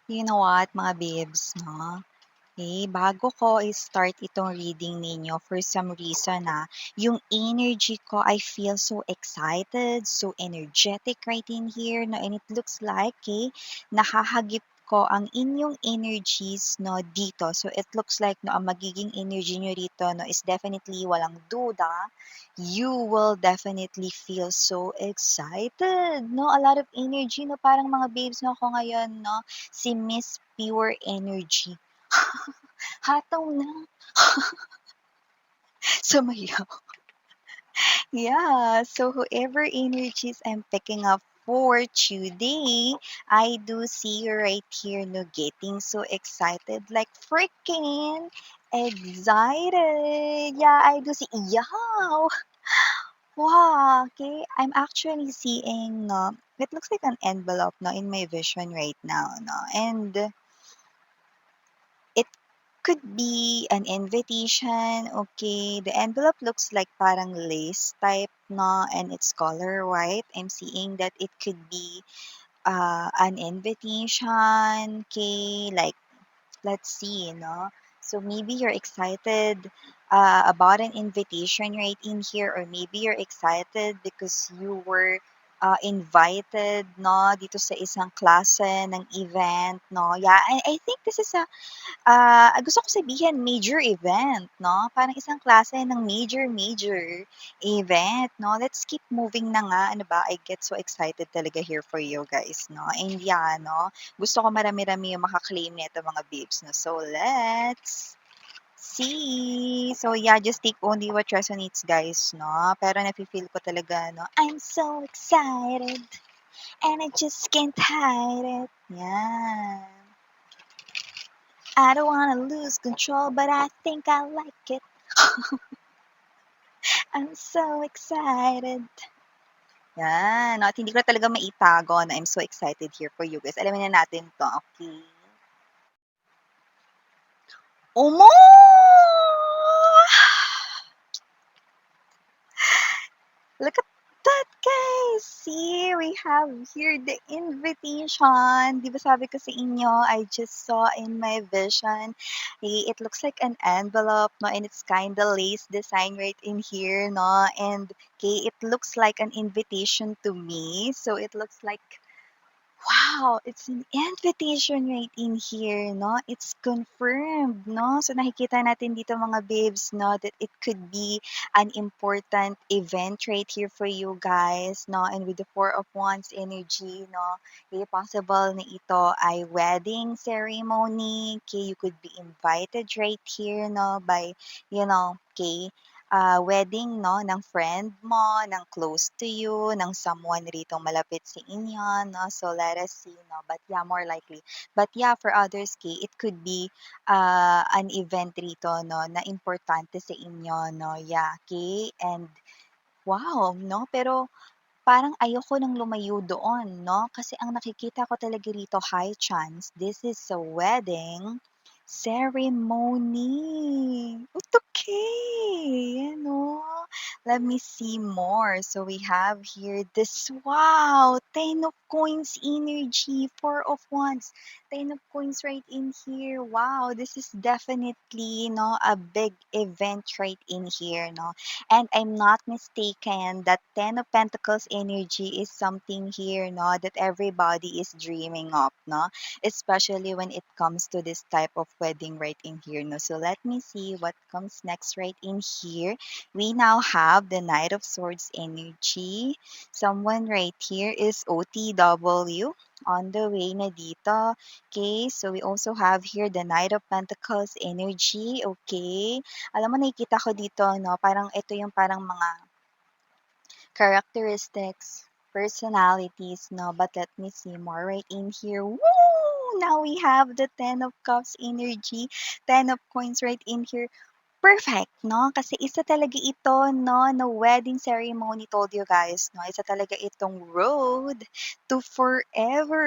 You know what, mga babes, 'no? Bago ko i-start itong reading ninyo, for some reason, yung energy ko, I feel so excited, so energetic right in here, no? And it looks like, nahahagip ko ang inyong energies, no, dito. So it looks like, no, ang magiging energy nyo rito, no, is definitely walang duda. You will definitely feel so excited, no? A lot of energy, no? Parang mga babes, no, ako ngayon, no? Si Miss Pure Energy. Hataw na. Sumayaw. Yeah, so whoever energies I'm picking up for today, I do see you right here, no, getting so excited, like freaking excited. Yeah, I do see. Yeah. Wow. Okay, I'm actually seeing. No, it looks like an envelope, no, in my vision right now, no, and it could be an invitation, okay. The envelope looks like parang lace type, no, and it's color white. I'm seeing that it could be an invitation, okay, like let's see, no. So maybe you're excited about an invitation right in here, or maybe you're excited because you were invited, no, dito sa isang klase ng event, no. Yeah, I think this is a gusto ko sabihin major event, 'no? Parang isang klase ng major event, 'no? Let's keep moving na nga, ano ba, I get so excited talaga here for you guys, 'no? And yeah, 'no, gusto ko marami-rami yung maka-claim nito mga babes, 'no? So let's see. So yeah, just take only what resonates, guys, 'no? Pero nafi-feel ko talaga, 'no, I'm so excited and I just can't hide it. Yan. I don't wanna lose control, but I think I like it. I'm so excited. Yan, 'no, at hindi ko na talaga maitago na I'm so excited here for you guys. Alamin na natin 'to, okay? Omo! Look at that, guys! See, we have here the invitation. Di ba sabi ko sa inyo, I just saw in my vision, it looks like an envelope, no? And it's kind of lace design right in here, no? And it looks like an invitation to me. So it looks like wow, it's an invitation right in here, no? It's confirmed, no? So nakikita natin dito mga babes, no, that it could be an important event right here for you guys, no? And with the Four of Wands energy, no, possible na ito ay wedding ceremony. Okay, you could be invited right here, no, by, wedding, no, ng friend mo, ng close to you, ng someone rito malapit sa inyo, no? So let us see, no? But yeah, more likely. But yeah, for others, it could be an event rito, no, na importante sa inyo, no? Yeah, and wow, no? Pero parang ayoko nang lumayo doon, no? Kasi ang nakikita ko talaga rito, high chance, this is a wedding ceremony. Okay, let me see more. So we have here this, wow, 10 of coins energy, 4 of wands, 10 of coins right in here. Wow, this is definitely, a big event right in here, no? And I'm not mistaken that Ten of Pentacles energy is something here, no, that everybody is dreaming of, no, especially when it comes to this type of wedding right in here, no. So let me see what comes next right in here. We now have the Knight of Swords energy. Someone right here is OTW on the way na dito. Okay, so we also have here the Knight of Pentacles energy. Okay, alam mo nakikita ko dito, no, parang ito yung parang mga characteristics, personalities, no, but let me see more right in here. Woo! Now we have the Ten of Cups energy, Ten of Coins right in here. Perfect, 'no? Kasi isa talaga ito, no, na wedding ceremony, told you guys, 'no? Isa talaga itong road to forever.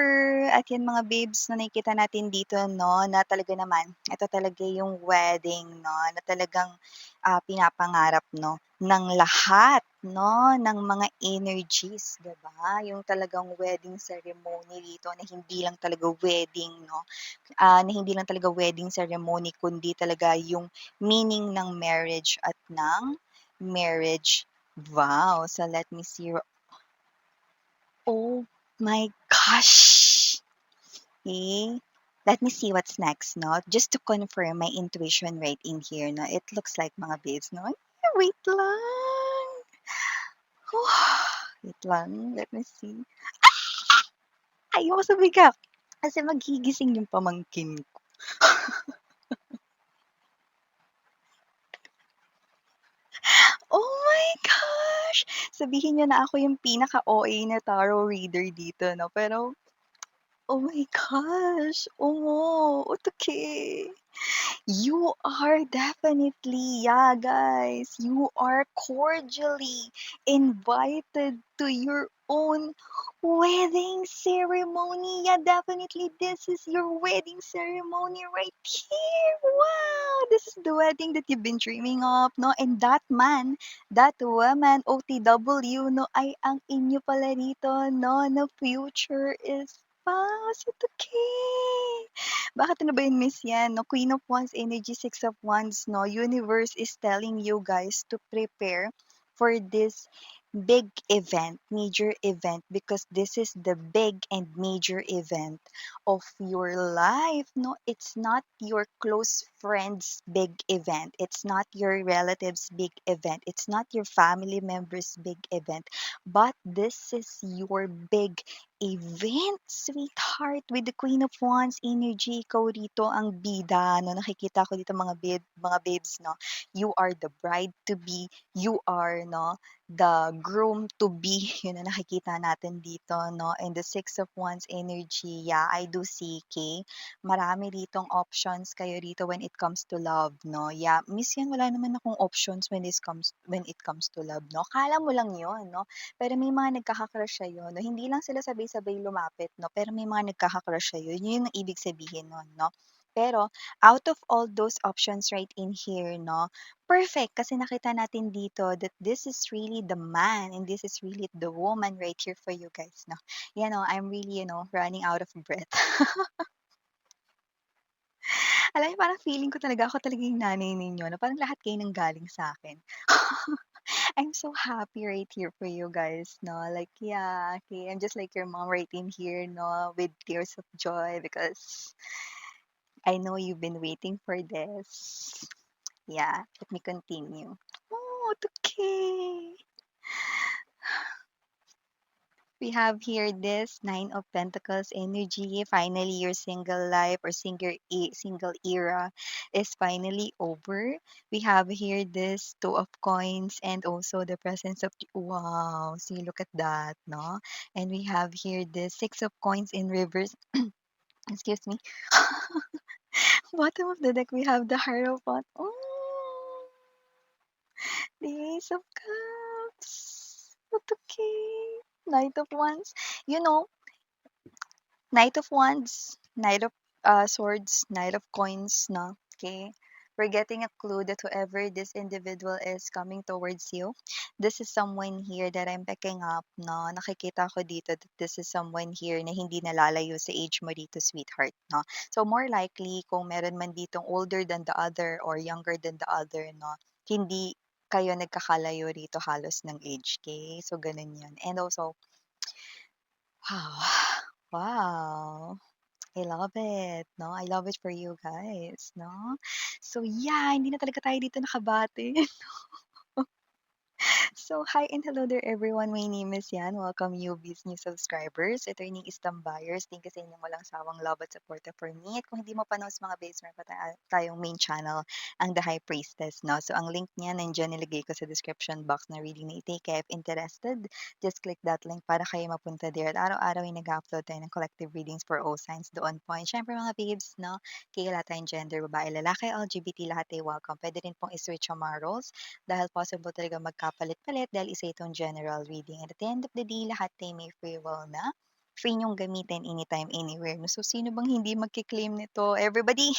At yan mga babes na nakikita natin dito, no, na talaga naman, ito talaga yung wedding, no, na talagang pinapangarap, no, ng lahat, 'no, ng mga energies, 'di ba? Yung talagang wedding ceremony dito na hindi lang talaga wedding 'no, na hindi lang talaga wedding ceremony kundi talaga yung meaning ng marriage at ng marriage vow. So let me see. Oh my gosh! Okay. Let me see what's next, no? Just to confirm my intuition right in here, no? It looks like mga babes, no? Ay, wait lang. Wait lang. Let me see. Ayoko sumigaw. Kasi maghigising yung pamangkin ko. Oh my gosh! Sabihin niyo na ako yung pinaka-OA na tarot reader dito, no? Pero, oh my gosh! Oo, 어떡해. You are definitely, yeah, guys, you are cordially invited to your own wedding ceremony. Yeah, definitely, this is your wedding ceremony right here. Wow, this is the wedding that you've been dreaming of, no? And that man, that woman, OTW, no, ay ang inyo pala dito, no, no future is spouse. Ito, okay. Bakit ano ba yun, Miss Yan, 'no? Queen of Wands energy, Six of Wands, 'no? Universe is telling you guys to prepare for this big event, major event, because this is the big and major event of your life, no? It's not your close friends' big event. It's not your relatives' big event. It's not your family members' big event. But this is your big event, sweetheart, with the Queen of Wands energy, ikaw rito ang bida, no? Nakikita ko dito mga babes, no? You are the bride to be, you are, no? The groom to be, yun ang nakikita natin dito, no? And the Six of Wands energy, yeah, I do see, Kay. Marami ditong options kayo rito when it comes to love, no? Yeah, Miss yan, wala naman akong options when it comes to love, no? Kala mo lang yun, no? Pero may mga nagkaka-crush sa'yo 'no, hindi lang sila sabay-sabay lumapit 'no, pero may mga nagkaka-crush sa'yo, yun yung ibig sabihin nun 'no. Pero out of all those options right in here 'no, perfect kasi nakita natin dito that this is really the man and this is really the woman right here for you guys 'no. I'm really, running out of breath. Alam niyo parang feeling ko talaga ako talaga yung nanay ninyo 'no, parang lahat kayo nanggaling sa'kin. I'm so happy right here for you guys, no? Like, yeah, okay, I'm just like your mom right in here, no, with tears of joy because I know you've been waiting for this. Yeah, let me continue. Oh, okay. We have here this Nine of Pentacles energy. Finally, your single life or single era is finally over. We have here this Two of Coins and also the presence of wow. See, look at that, no? And we have here this Six of Coins in reverse. Excuse me. Bottom of the deck, we have the Hierophant. Oh, the Ace of Cups. Okay. Knight of Wands. You know, Knight of Wands, Knight of Swords, Knight of Coins, no? Okay. We're getting a clue that whoever this individual is coming towards you, this is someone here that I'm picking up, no? Nakikita ko dito that this is someone here na hindi nalalayo sa age mo dito, sweetheart, no? So more likely, kung meron man ditong older than the other or younger than the other, no? Hindi kayo nagkakalayo rito halos ng age, okay? So ganun yun. And also, wow. Wow. I love it, 'no? I love it for you guys, 'no? So yeah, hindi na talaga tayo dito nakabate. So, hi and hello there everyone. My name is Yan. Welcome newbies, new subscribers, returning Istam buyers. Thank you sa inyong walang sawang love at support for me. At kung hindi mo pa know sa mga babes, meron pa tayong main channel, ang The High Priestess, no? So, ang link niya, nandiyan nilagay ko sa description box na reading na i-take. If interested, just click that link para kayo mapunta there. At araw-araw ay nag-upload tayo ng collective readings for all signs doon po. And syempre mga babes, no? Kaya wala tayong gender, babae, lalaki, LGBT, lahat ay welcome. Pwede rin pong i-switch ang mga roles dahil possible talaga magkapalit-palit dahil isa itong general reading. And at the end of the day, lahat ay may free will na free niyong gamitin anytime, anywhere 'no. So, sino bang hindi magke-claim nito? Everybody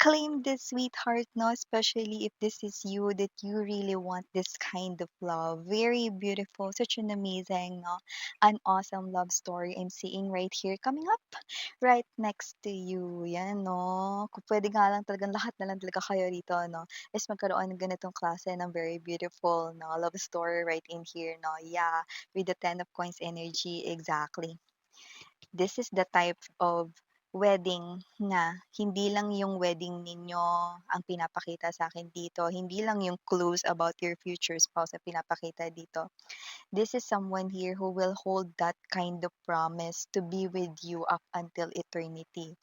claim this, sweetheart 'no, especially if this is you, that you really want this kind of love. Very beautiful, such an amazing 'no, an awesome love story I'm seeing right here coming up right next to you, 'yan 'no. Kung puwede nga lang talagang lahat na lang talaga kayo rito 'no, is magkaroon ng ganitong klase ng very beautiful 'no, love story right in here 'no. Yeah, with the Ten of Coins energy, exactly. This is the type of wedding na hindi lang yung wedding ninyo ang pinapakita sa akin dito, hindi lang yung clues about your future spouse ang pinapakita dito. This is someone here who will hold that kind of promise to be with you up until eternity.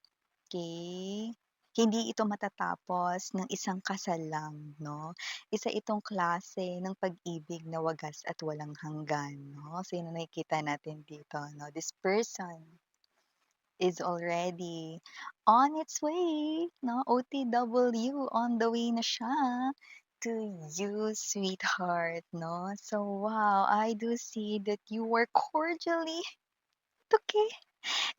Okay. Hindi ito matatapos ng isang kasal lang 'no. Isa itong klase ng pag-ibig na wagas at walang hanggan 'no. So yun ang nakikita natin dito 'no. This person is already on its way 'no, OTW, on the way na siya to you, sweetheart 'no. So wow, I do see that you were cordially okay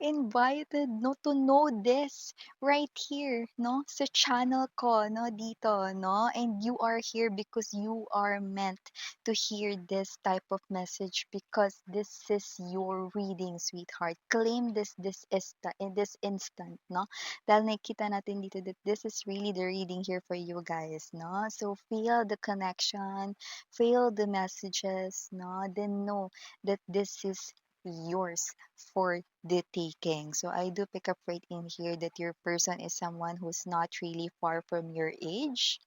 invited 'no, to know this right here 'no, sa channel ko 'no, dito 'no, and you are here because you are meant to hear this type of message because this is your reading, sweetheart. Claim this in this instant 'no, dahil nakikita natin dito that this is really the reading here for you guys 'no. So feel the connection, feel the messages 'no, then know that this is yours for the taking. So I do pick up right in here that your person is someone who's not really far from your age.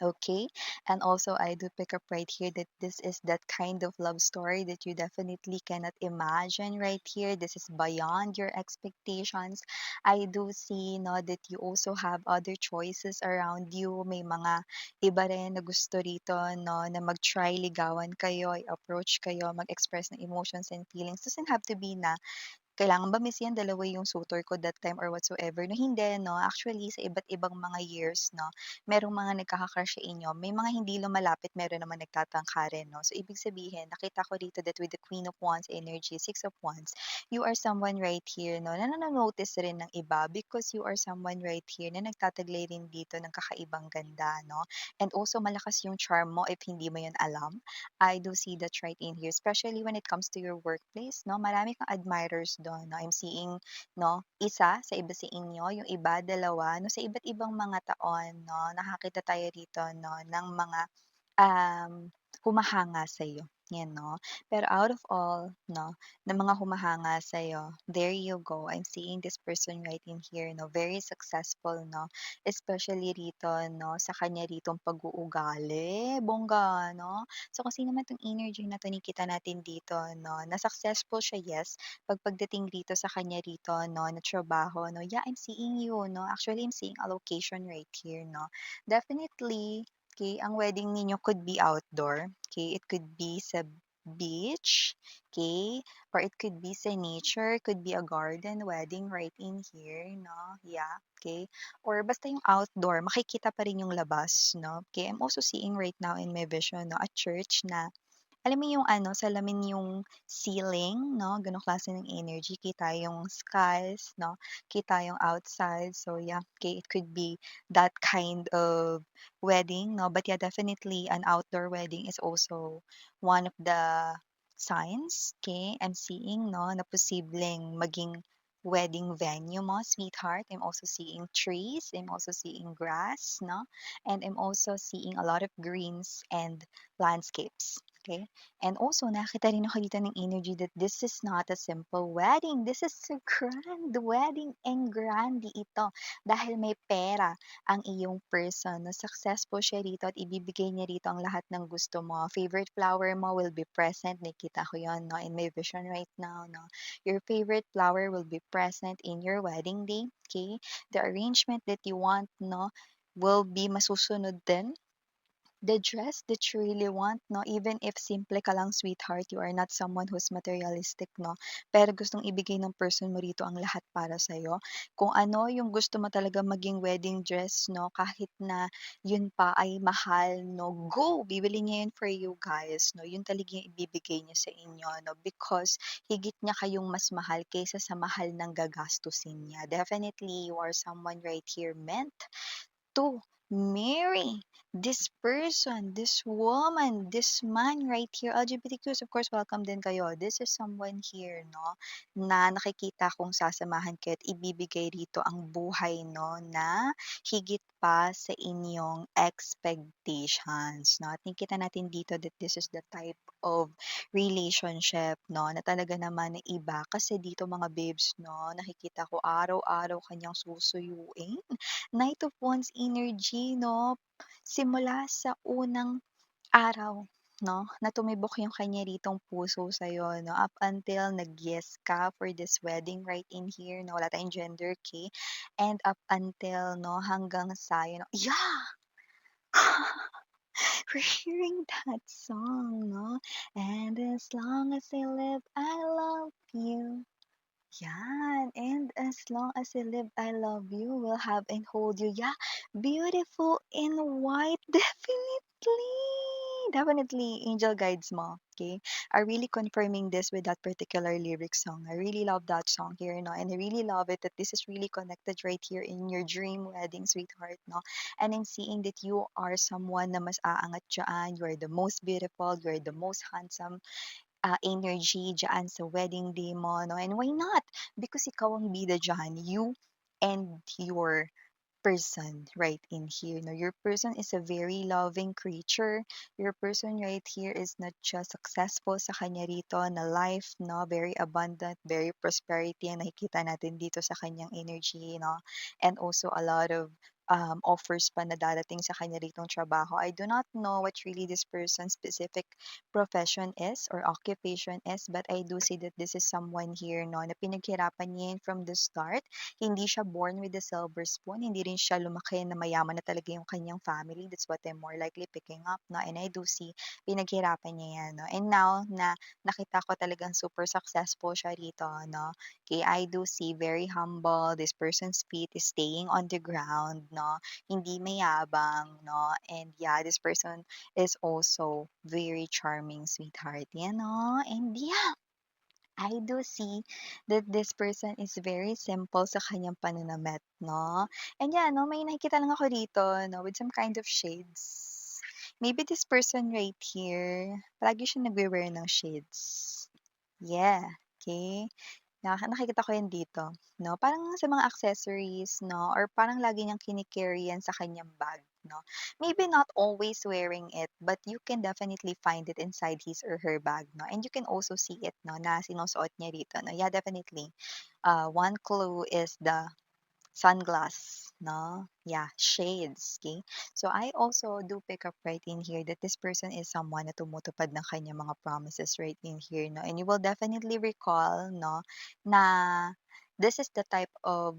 Okay. And also, I do pick up right here that this is that kind of love story that you definitely cannot imagine right here. This is beyond your expectations. I do see no, that you also have other choices around you. May mga iba rin na gusto rito no, na mag-try ligawan kayo, i-approach kayo, mag-express ng emotions and feelings. Doesn't have to be na kailangan ba miss yan dalawa yung suitor ko that time or whatsoever 'no, hindi 'no. Actually sa iba't ibang mga years 'no, merong mga nagkaka-crush sa inyo, may mga hindi lumalapit, meron naman nagtatangka rin 'no. So ibig sabihin nakita ko dito that with the Queen of Wands energy, Six of Wands, you are someone right here 'no, na nano-notice rin ng iba because you are someone right here na nagtataglay rin dito ng kakaibang ganda 'no. And also malakas yung charm mo if hindi mo yun alam. I do see that right in here, especially when it comes to your workplace, no? Marami kang admirers doon, no? I'm seeing, no? Isa sa iba sa inyo, yung iba, dalawa, no? Sa iba't ibang mga taon, no? Nakakita tayo rito, no? Ng mga humahanga sa'yo, 'yan 'no. Pero out of all 'no, ng mga humahanga sa'yo, there you go, I'm seeing this person right in here 'no, very successful 'no, especially rito 'no, sa kanya ritong pag-uugali, bongga 'no. So, kasi naman 'tong energy na 'to nakikita natin dito 'no, na successful siya, yes, pagdating rito sa kanya rito 'no, na trabaho 'no, yeah, I'm seeing you 'no, actually I'm seeing a location right here 'no. Definitely okay, ang wedding ninyo could be outdoor, okay, it could be sa beach, okay, or it could be sa nature, could be a garden wedding right in here, no? Yeah, okay. Or basta yung outdoor, makikita pa rin yung labas, no? Okay, I'm also seeing right now in my vision, no, a church na alam mo yung ano, salamin yung ceiling 'no, gano'ng klase ng energy. Kita yung skies 'no, kita yung outside. So yeah, okay, it could be that kind of wedding 'no. But yeah, definitely an outdoor wedding is also one of the signs, okay, I'm seeing 'no, na posibleng maging wedding venue mo, sweetheart. I'm also seeing trees, I'm also seeing grass 'no, and I'm also seeing a lot of greens and landscapes, okay? And also nakita rin ako dito ng energy that this is not a simple wedding. This is a grand wedding and grande ito dahil may pera ang iyong person na successful siya rito at ibibigay niya rito ang lahat ng gusto mo. Favorite flower mo will be present. Nakita ko yon no, in my vision right now. No? Your favorite flower will be present in your wedding day. Okay? The arrangement that you want no, will be masusunod din the dress that you really want, 'no? Even if simple ka lang, sweetheart, you are not someone who's materialistic, 'no? Pero gustong ibigay ng person mo rito ang lahat para sa'yo. Kung ano yung gusto mo talaga maging wedding dress, 'no, kahit na yun pa ay mahal, 'no, go! Bibili niya yun for you guys, 'no? Yun talaga yung ibibigay niya sa inyo, 'no? Because higit niya kayong mas mahal kaysa sa mahal ng gagastusin niya. Definitely, you are someone right here meant to marry this person, this woman, this man right here. LGBTQs, of course, welcome din kayo. This is someone here, no, na nakikita kong sasamahan kayo at ibibigay rito ang buhay, no, na higit pa sa inyong expectations, no. At nakikita natin dito that this is the type of relationship, no, na talaga naman na iba. Kasi dito mga babes, no, nakikita ko araw-araw kanyang susuyuin. Knight of Wands energy 'no, simula sa unang araw 'no, na tumibok yung kanya ritong puso sa'yo 'no, up until nag-yes ka for this wedding right in here 'no, wala tayong gender, okey, and up until 'no, hanggang sa you know yeah! We're hearing that song 'no, and as long as I live, I love you. Yan, and as long as I live, I love you, will have and hold you. Yeah, beautiful in white, definitely. Definitely, angel guides mo, okay? Are really confirming this with that particular lyric song. I really love that song here, no? And I really love it that this is really connected right here in your dream wedding, sweetheart, no? And I'm seeing that you are someone na mas aangat dyan. You are the most beautiful, you are the most handsome, energy diyaan sa wedding day mo 'no, and why not? Because ikaw ang bida diyan, you and your person right in here. No, your person is a very loving creature. Your person right here is not just successful sa kanya rito na life, no, very abundant, very prosperity ang nakikita natin dito sa kanyang energy, no, and also a lot of offers pa na darating sa kanya ritong trabaho. I do not know what really this person's specific profession is or occupation is, but I do see that this is someone here, no, na pinaghirapan niya yun from the start. Hindi siya born with a silver spoon, hindi rin siya lumaki na mayaman na talaga yung kanyang family. That's what I'm more likely picking up, no? And I do see pinaghirapan niya yan, no? And now na nakita ko talagang super successful siya rito, no? Okay, I do see very humble. This person's feet is staying on the ground, no? Hindi mayabang, no? And yeah, this person is also very charming, sweetheart, yan, no? And yeah, I do see that this person is very simple sa kanyang pananamit, 'no? And yeah, 'no, may nakikita lang ako dito, 'no, with some kind of shades. Maybe this person right here, palagi siyang nagwe-wear ng shades. Yeah, okay. Nakikita ko 'yan dito, 'no, parang sa mga accessories, 'no, or parang lagi niyang kini-carry 'yan sa kanyang bag, 'no. Maybe not always wearing it, but you can definitely find it inside his or her bag, 'no, and you can also see it, 'no, na sinusuot niya rito, 'no. Yeah, definitely. One clue is the sunglass, 'no? Yeah, shades, okay. So I also do pick up right in here that this person is someone na tumutupad ng kanyang mga promises right in here, 'no? And you will definitely recall, 'no, na this is the type of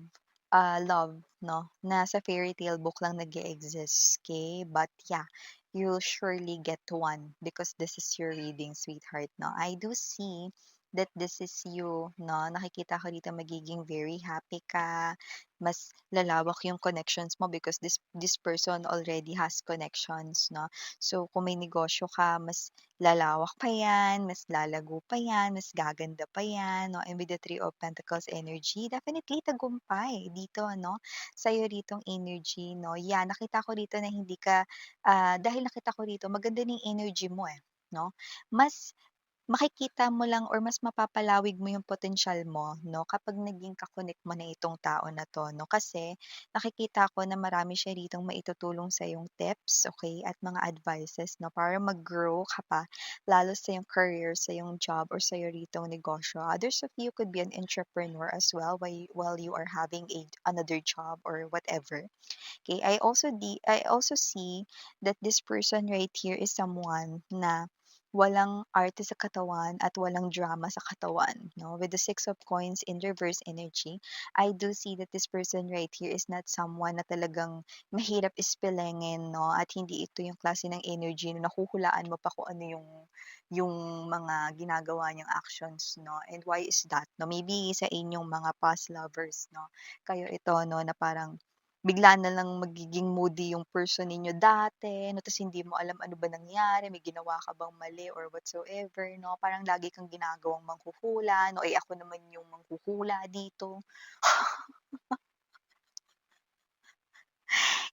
love, 'no, na sa fairy tale book lang nag-e-exist, okay. But yeah, you'll surely get one because this is your reading, sweetheart, 'no? I do see that this is you, 'no? Nakikita ko dito magiging very happy ka, mas lalawak yung connections mo because this person already has connections, 'no? So, kung may negosyo ka, mas lalawak pa yan, mas lalago pa yan, mas gaganda pa yan, 'no? And with the Three of Pentacles energy, definitely tagumpay dito, 'no? Sa'yo ritong energy, no? Yeah, nakita ko dito na hindi ka, dahil nakita ko dito, maganda na yung energy mo eh, 'no? Mas makikita mo lang or mas mapapalawig mo yung potensyal mo 'no, kapag naging ka-connect mo na itong tao na 'to 'no. Kasi nakikita ko na marami siya ritong maitutulong sa yung tips, okay, at mga advices 'no, para mag-grow ka pa lalo sa yung career, sa yung job or sa'yo ritong negosyo. Others of you could be an entrepreneur as well while you are having another job or whatever. Okay, I also see that this person right here is someone na walang arte sa katawan at walang drama sa katawan, 'no? With the Six of Coins in reverse energy, I do see that this person right here is not someone na talagang mahirap ispilengin, 'no? At hindi ito yung klase ng energy na nahuhulaan mo pa kung ano yung mga ginagawa niyang actions, 'no? And why is that, 'no? Maybe sa inyong mga past lovers, 'no? Kayo ito, 'no, na parang bigla na lang magiging moody yung person ninyo dati 'no, ta's hindi mo alam ano ba nangyari, may ginawa ka bang mali or whatsoever 'no, parang lagi kang ginagawang manghuhula 'no, eh, ako naman yung manghuhula dito.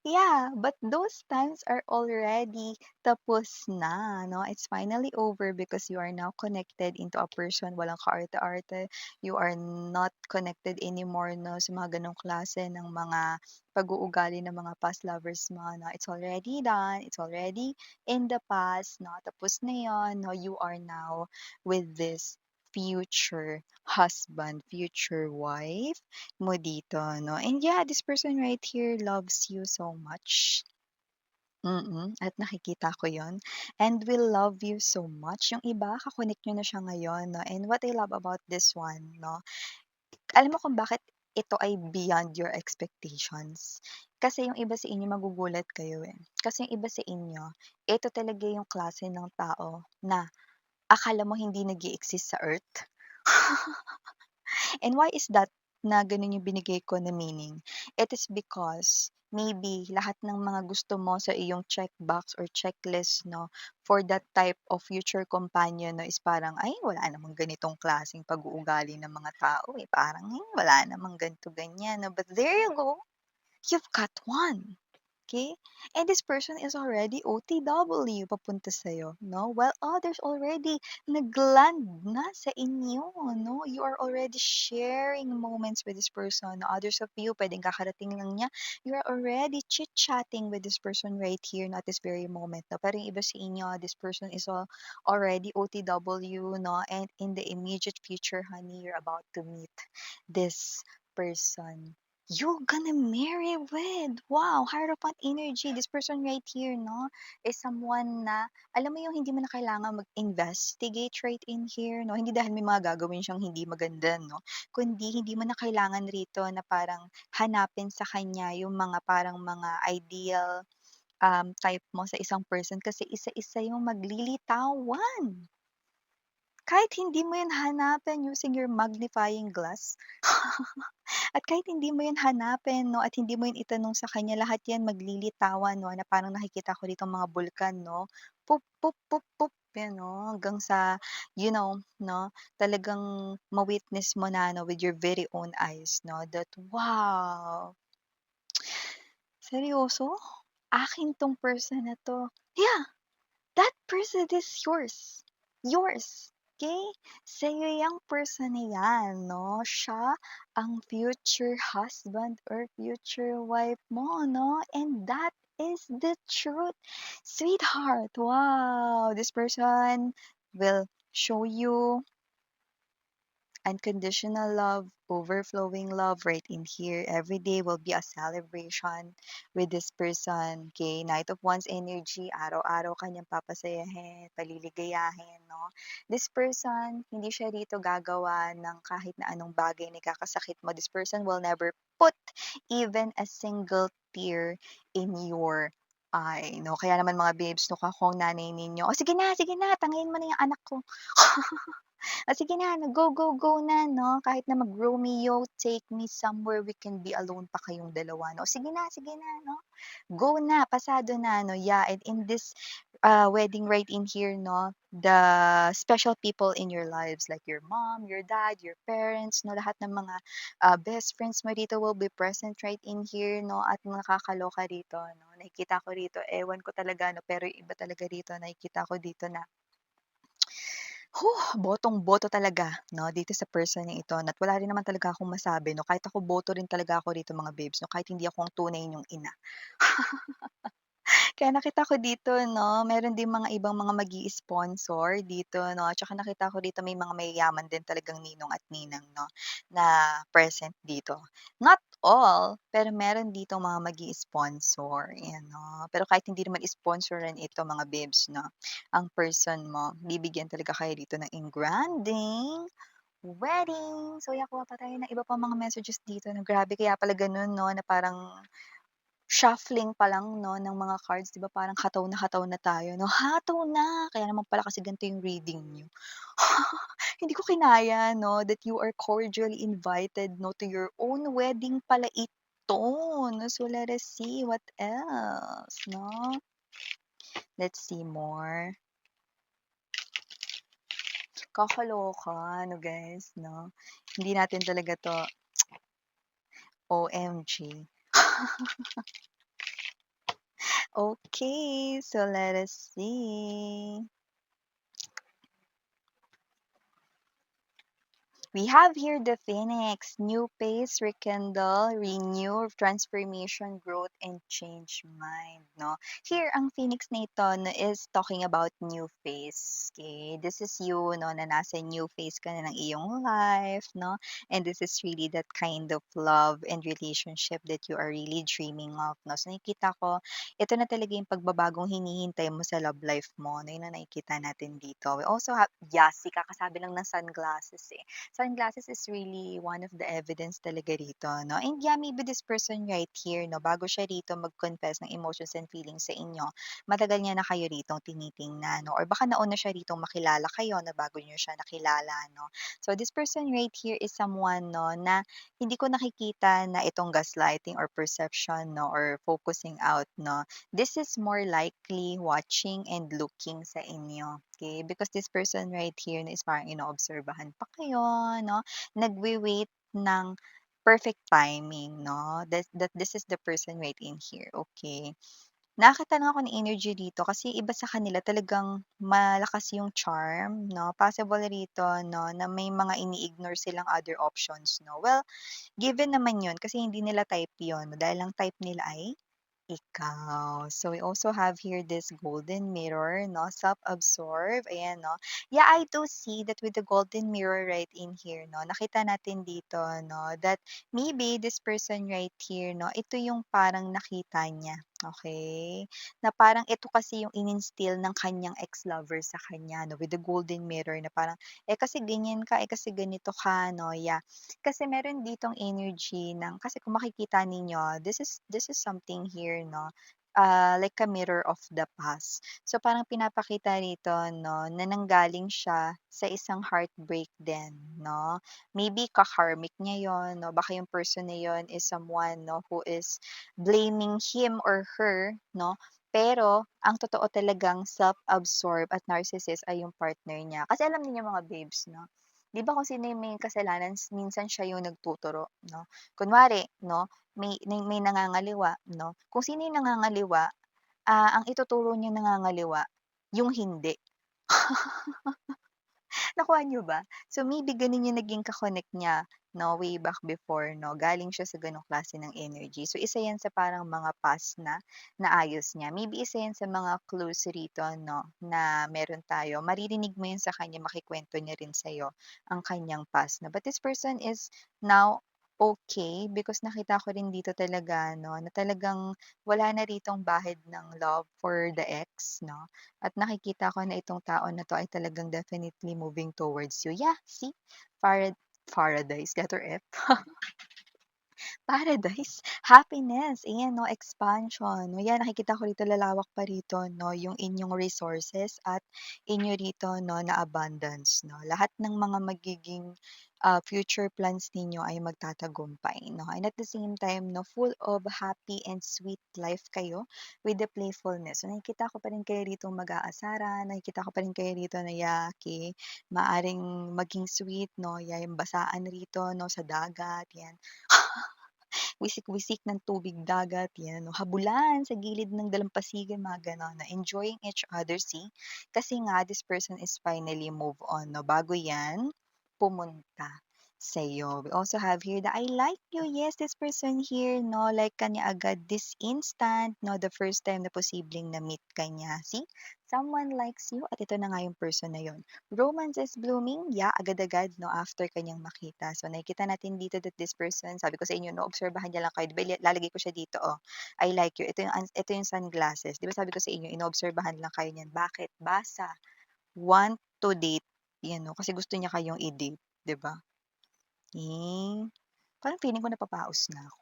Yeah, but those times are already tapos na 'no, it's finally over because you are now connected into a person, walang kaarte-arte. You are not connected anymore 'no, sa mga gano'ng klase ng mga pag-uugali ng mga past lovers mo 'no. It's already done, it's already in the past 'no, tapos na 'yun 'no. You are now with this future husband, future wife mo dito 'no. And yeah, this person right here loves you so much. At nakikita ko yon and will love you so much. Yung iba ka-connect niyo na siya ngayon 'no, and what I love about this one 'no, alam mo kung bakit ito ay beyond your expectations? Kasi yung iba sa inyo magugulat kayo, eh. Kasi yung iba sa inyo, ito talaga yung klase ng tao na akala mo hindi nag-e-exist sa earth. And why is that na gano'n yung binigay ko na meaning? It is because maybe lahat ng mga gusto mo sa iyong checkbox or checklist 'no, for that type of future companion 'no, is parang, "Ay wala namang ganitong klaseng pag-uugali ng mga tao, eh, parang, wala namang ganito ganyan 'no." But there you go, you've got one. Okay, and this person is already OTW papunta sa'yo 'no, while others already nag-land na sa inyo 'no. You are already sharing moments with this person. Others of you puwedeng kakarating lang niya, you are already chit-chatting with this person right here, not this very moment 'no. Pero yung iba sa inyo, this person is already OTW 'no, and in the immediate future, honey, you're about to meet this person you're gonna marry with. Wow, Hierophant energy. This person right here, no, is someone na, alam mo yung hindi mo na kailangan mag-investigate right in here, no? Hindi dahil may mga gagawin siyang hindi maganda, no? Kundi hindi mo na kailangan rito na parang hanapin sa kanya yung mga parang mga ideal type mo sa isang person kasi isa-isa yung maglilitawan. Kahit hindi mo yan hanapin using your magnifying glass. At kahit hindi mo 'yun hanapin 'no, at hindi mo 'yun itanong sa kanya, lahat 'yan maglilitawan 'no, na parang nakikita ko ditong mga bulkan 'no, pup, pup, pup, pup, 'yan 'no, hanggang sa you know 'no, talagang ma-witness mo na 'no, with your very own eyes 'no, that, "Wow, seryoso? Akin 'tong person na 'to." Yeah. That person is yours. Yours, okay? Sa'yo yang person na yan 'no, siya ang future husband or future wife mo 'no, and that is the truth. Sweetheart, wow! This person will show you unconditional love, overflowing love right in here. Every day will be a celebration with this person. Okay? Knight of Wands energy, araw-araw kanyang papasayahin, paliligayahin, no? This person, hindi siya rito gagawa ng kahit na anong bagay na ikakasakit mo. This person will never put even a single tear in your eye, no? Kaya naman mga babes, no, kung nanay ninyo, "O sige na, tangayin mo na yung anak ko." Sige na, go, go, go na 'no, kahit na mag-Romeo, take me somewhere we can be alone pa kayong dalawa 'no. Sige na 'no, go na, pasado na 'no. Yeah, and in this, wedding right in here 'no, the special people in your lives like your mom, your dad, your parents 'no, lahat ng mga, best friends mo dito will be present right in here 'no, at nakakaloka rito 'no, nakikita ko rito, ewan ko talaga 'no, pero yung iba talaga rito nakikita ko dito na botong-boto talaga 'no, dito sa person na ito at wala rin naman talaga akong masabi 'no, kahit ako boto rin talaga ako rito mga babes 'no, kahit hindi ako ang tunay niyong ina. Kaya nakita ko dito 'no, meron din mga ibang mga mag-i-sponsor dito 'no, tsaka nakita ko dito may mga mayayaman din talagang ninong at ninang 'no, na present dito. Not all, pero meron dito mga mag-i-sponsor, ayan 'no. Pero kahit hindi naman sponsoran ito mga babes 'no, ang person mo, bibigyan talaga kayo dito ng engrandeng wedding. So, yan kuha pa tayo ng iba pang mga messages dito na grabe kaya pala gano'n 'no, na parang shuffling pa lang 'no, ng mga cards 'di ba parang hataw na tayo 'no, hataw na! Kaya naman pala kasi ganito yung reading niyo. Hindi ko kinaya 'no, that you are cordially invited 'no, to your own wedding pala ito 'no. So, let us see what else 'no. Let's see more. Kakaloka 'no guys 'no. Hindi natin talaga 'to OMG. Okay, so let us see. We have here the Phoenix, new pace, rekindle, renew, transformation, growth, and change mind, no? Here, ang Phoenix na ito no, is talking about new phase, okay? This is you, no, na nasa new phase ka na ng iyong life, no? And this is really that kind of love and relationship that you are really dreaming of, no? So, nakikita ko, ito na talaga yung pagbabagong hinihintay mo sa love life mo, no? Yun ang nakikita natin dito. We also have, yes, si kakasabi lang ng sunglasses, eh. Sunglasses is really one of the evidence talaga rito, no? And yeah, maybe this person right here, no, bago siya rito mag-confess ng emotions and feelings sa inyo, matagal niya na kayo rito tinitingnan, no? Or baka nauna siya rito makilala kayo na bago niyo siya nakilala, no? So this person right here is someone, no, na hindi ko nakikita na itong gaslighting or perception, no, or focusing out, no. This is more likely watching and looking sa inyo. Okay, because this person right here na is parang inoobserbahan pa kayo 'no, nagwe-wait ng perfect timing 'no, that this is the person right in here, okay. Nakakatanong ako ng energy dito kasi iba sa kanila talagang malakas yung charm 'no, possible rito 'no, na may mga ini-ignore silang other options 'no. Well, given naman yun kasi hindi nila type yun dahil ang type nila ay ikaw. So, we also have here this golden mirror, no? Self-absorb. Ayan, no? Yeah, I do see that with the golden mirror right in here, no? Nakita natin dito, no? That maybe this person right here, no? Ito yung parang nakita niya. Okay? Na parang ito kasi yung in-instill ng kanyang ex-lover sa kanya, no? With the golden mirror na parang, eh kasi ganyan ka, eh kasi ganito ka, no? Yeah. Kasi meron ditong energy ng kasi kung makikita ninyo, this is something here 'no, like a mirror of the past. So, parang pinapakita rito 'no, na nanggaling siya sa isang heartbreak din 'no. Maybe ka-karmic niya 'yon 'no, baka yung person na 'yon is someone 'no, who is blaming him or her 'no, pero ang totoo talagang self-absorbed at narcissist ay yung partner niya. Kasi alam niyo mga babes 'no, 'di ba kung sino yung may kasalanan minsan siya yung nagtuturo 'no. Kunwari 'no, may nangangaliwa 'no, kung sino yung nangangaliwa, ang ituturo niyang nangangaliwa, yung hindi. Nakuha niyo ba? So, maybe gano'n yung naging ka-connect niya 'no, way back before 'no, galing siya sa gano'ng klase ng energy. So, isa 'yan sa parang mga past na naayos niya. Maybe isa 'yan sa mga clues rito 'no, na meron tayo. Maririnig mo 'yan sa kanya, makukuwento niya rin sa'yo ang kanyang past na. But this person is now okay because nakita ko rin dito talaga 'no, na talagang wala na ritong bahid ng love for the ex 'no. At nakikita ko na itong tao na 'to ay talagang definitely moving towards you. Yeah, see? Paradise, letter F. Paradise, happiness, ayan 'no, expansion. 'No, 'yan nakikita ko rito lalawak pa rito 'no, yung inyong resources at inyo rito 'no, na abundance 'no. Lahat ng mga magiging, future plans ninyo ay magtatagumpay 'no, and at the same time 'no, full of happy and sweet life kayo with the playfulness. So, nakikita ko pa rin kayo rito mag-aasaran, nakikita ko pa rin kayo rito na yaki, maaring maging sweet 'no, yung basaan rito 'no, sa dagat, 'yan. Wisik-wisik ng tubig dagat, 'yan 'no, habulan sa gilid ng dalampasigan, mga gano'n na enjoying each other, see? Kasi nga this person is finally move on 'no, bago 'yan pumunta. sa'yo. We also have here the I like you. Yes, this person here, no, like ka niya agad this instant, no, the first time na posibleng na-meet ka niya. See? Someone likes you at ito na nga yung person na yun. Romance is blooming, yeah, agad-agad, no, after kanyang makita. So, nakikita natin dito that this person, sabi ko sa inyo, no, obserbahan niya lang kayo. Di ba, lalagay ko siya dito, oh, I like you. Ito yung sunglasses. Di ba sabi ko sa inyo, inobserbahan lang kayo niyan. Bakit? Basa. Want to date, yan, no, kasi gusto niya kayong i-date, di ba? Eh, parang feeling ko napapaos na ako.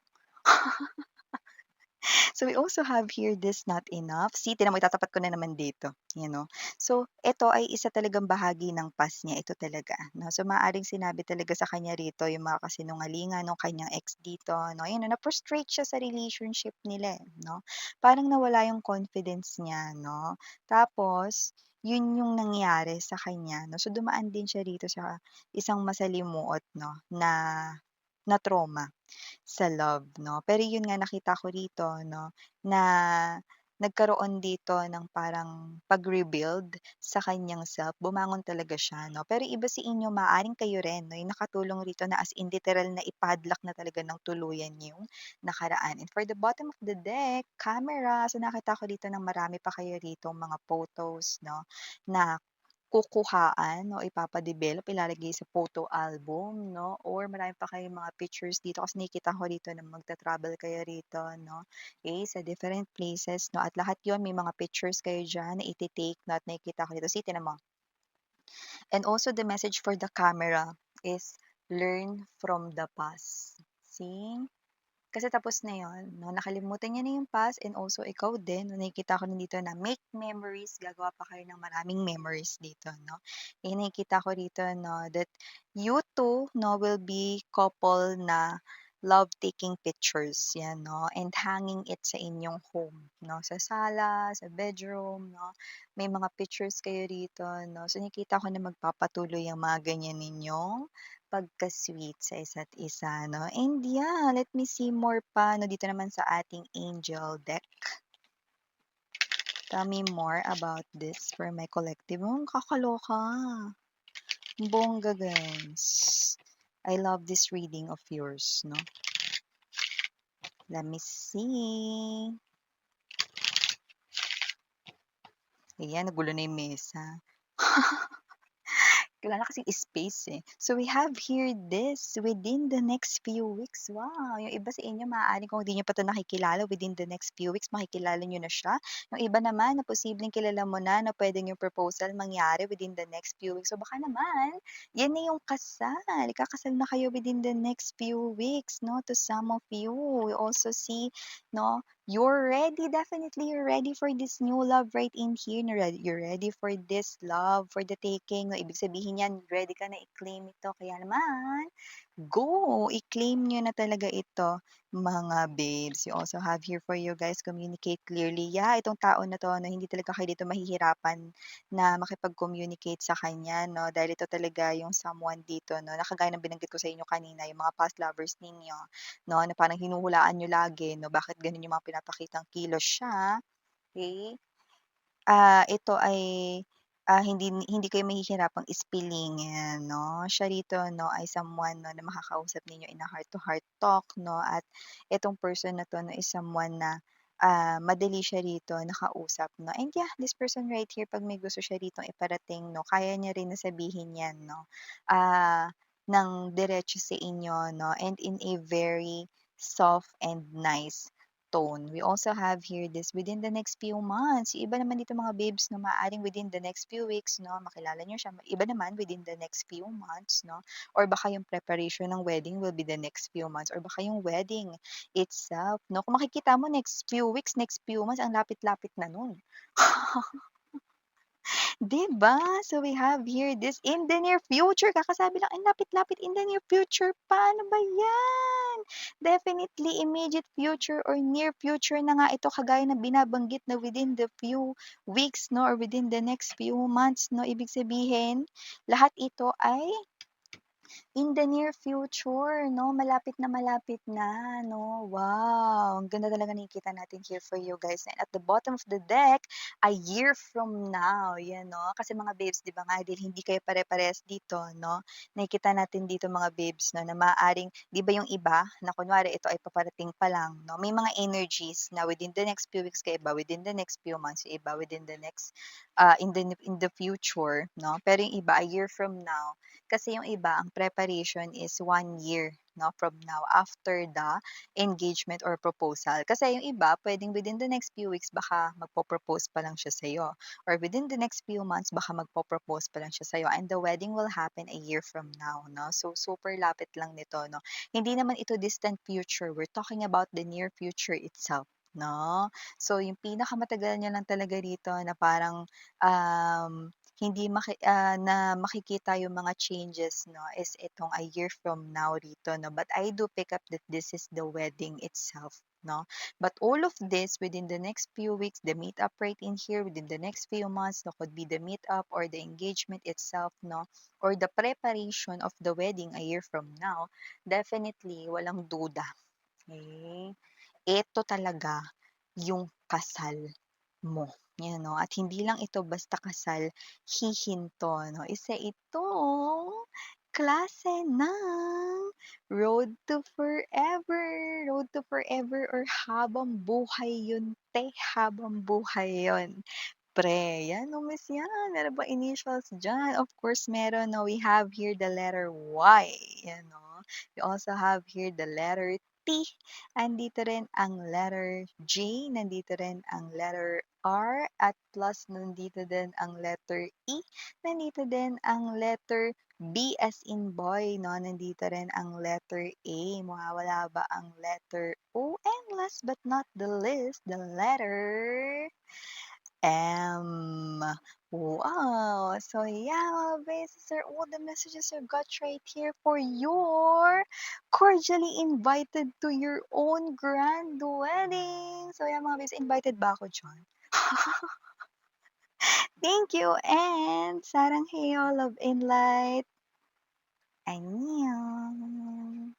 So, we also have here this not enough. See, tignan mo itatapat ko na naman dito, you know. So, ito ay isa talagang bahagi ng past niya, ito talaga, 'no. So, maaaring sinabi talaga sa kanya rito yung mga kasinungalingan nung kanyang ex dito, 'no. Ayun, na-frustrate siya sa relationship nila, 'no. Parang nawala yung confidence niya, 'no. Tapos, yun yung nangyari sa kanya, 'no. So, dumaan din siya rito sa isang masalimuot, 'no, na na trauma. Sa love 'no. Pero yun nga nakita ko rito 'no, na nagkaroon dito ng parang pag-rebuild sa kaniyang self, bumangon talaga siya 'no. Pero iba sa inyo maaaring kayo rin 'no, yung nakatulong rito na as in literal na i-padlock na talaga ng tuluyan yung nakaraan. And for the bottom of the deck, camera. So nakita ko dito ng marami pa kayo ritong mga photos 'no, na kukuhaan o ipapa-develop, ilalagay sa photo album 'no, or marami pa kayong mga pictures dito kasi nakikita ko rito na magta-travel kayo rito 'no, sa different places 'no, at lahat yon may mga pictures kayo diyan na ite-take 'no, at nakikita ko dito. See, tignan mo. And also the message for the camera is learn from the past. See? Kasi tapos na 'yun 'no, nakalimutan niya na yung past and also ikaw din 'no, nakikita ko din dito na make memories, gagawa pa kayo ng maraming memories dito 'no. Nakikita ko rito 'no, that you two 'no, will be couple na love taking pictures 'yan 'no, and hanging it sa inyong home 'no, sa sala, sa bedroom 'no. May mga pictures kayo rito 'no, so nakikita ko na magpapatuloy ang mga ganyan ninyong pagka-sweet sa isa't isa 'no. And yeah, let me see more pa 'no, dito naman sa ating angel deck. Tell me more about this for my collective. Oh, kakaloka. Bongga, guys. I love this reading of yours 'no. Let me see. Ayan, nagulo na yung mesa. Wala na kasing space, eh. So, we have here this, within the next few weeks. Wow! Yung iba sa inyo maaaring kung hindi niyo pa 'to nakikilala, within the next few weeks makikilala niyo na siya. Yung iba naman na posibleng kilala mo na puwedeng yung proposal mangyari within the next few weeks. So, baka naman yan na yung kasal, ikakasal na kayo within the next few weeks 'no, to some of you. We also see 'no, you're ready, definitely you're ready for this new love right in here na you're ready for this love, for the taking 'no, ibig sabihin niyan ready ka na i-claim ito kaya naman, go! I-claim niyo na talaga ito mga babes. You also have here for you guys, communicate clearly. Yeah, itong tao na 'to 'no, hindi talaga kayo dito mahihirapan na makipag-communicate sa kanya 'no, dahil ito talaga yung someone dito 'no, na kagaya ng binanggit ko sa inyo kanina, yung mga past lovers ninyo 'no, na parang hinuhulaan niyo lagi 'no, bakit gano'n yung mga pinapakitang kilos siya, okey? Ito ay, hindi kayo mahihirapang ispilingin 'no. Siya rito 'no ay someone 'no na makakausap ninyo in a heart to heart talk 'no, at itong person na 'to 'no is someone na, madali siya rito na 'no. And yeah, this person right here 'pag may gusto siya ritong iparating 'no, kaya niya rin na sabihin 'yan 'no, ng diretso sa inyo 'no, and in a very soft and nice tone. We also have here this within the next few months. Yung iba naman dito mga babes 'no, maaaring within the next few weeks 'no, makilala niyo siya. Iba naman within the next few months 'no, or baka yung preparation ng wedding will be the next few months, or baka yung wedding itself 'no. Kung makikita mo next few weeks, next few months, ang lapit-lapit na nun. 'Di ba? So we have here this in the near future, kakasabi lang, ang lapit-lapit, in the near future paano ba 'yan? Definitely immediate future or near future na nga ito kagaya ng binabanggit na within the few weeks 'no, or within the next few months 'no. Ibig sabihin, lahat ito ay In the near future 'no, malapit na 'no. Wow, ang ganda talaga nakikita natin here for you guys and at the bottom of the deck, a year from now, 'yan 'no. Kasi mga babes 'di ba nga dahil hindi kayo pare-parehas dito 'no, nakikita natin dito mga babes 'no na maaaring 'di ba yung iba na kunwari ito ay paparating pa lang 'no, may mga energies na within the next few weeks, kaya iba within the next few months, yung iba within the next, in the future 'no. Pero yung iba a year from now kasi yung iba ang preparation is 1 year 'no, from now after the engagement or proposal. Kasi yung iba puwedeng within the next few weeks baka magpo-propose pa lang siya sa'yo or within the next few months baka magpo-propose pa lang siya sa'yo and the wedding will happen a year from now 'no. So, super lapit lang nito 'no. Hindi naman ito distant future, we're talking about the near future itself 'no. So, yung pinakamatagal niya lang talaga dito na parang, hindi na makikita yung mga changes 'no, is itong a year from now rito 'no. But I do pick up that this is the wedding itself 'no. But all of this within the next few weeks, the meet-up right in here within the next few months, no, could be the meet-up or the engagement itself 'no, or the preparation of the wedding a year from now, definitely walang duda, eh, eto talaga yung kasal mo, 'yan 'no. At hindi lang ito basta kasal, hihinto 'no, isa itong klase ng road to forever or habang buhay yun 'te, habang buhay yun. Pre, 'yan 'no, miss 'yan. Meron bang initials diyan? Of course meron 'no. We have here the letter Y, 'yan 'no. We also have here the letter T. Andito rin ang letter J, nandito rin ang letter R, at plus nandito din ang letter E, nandito din ang letter B as in boy 'no, nandito rin ang letter A, mawawala ba ang letter O, and last but not the least, the letter Wow! So yeah, these are all the messages you got right here for your cordially invited to your own grand wedding. So yeah, mga bes, invited ba ako diyan? Thank you and sarang heyo, love and light. Annyeong.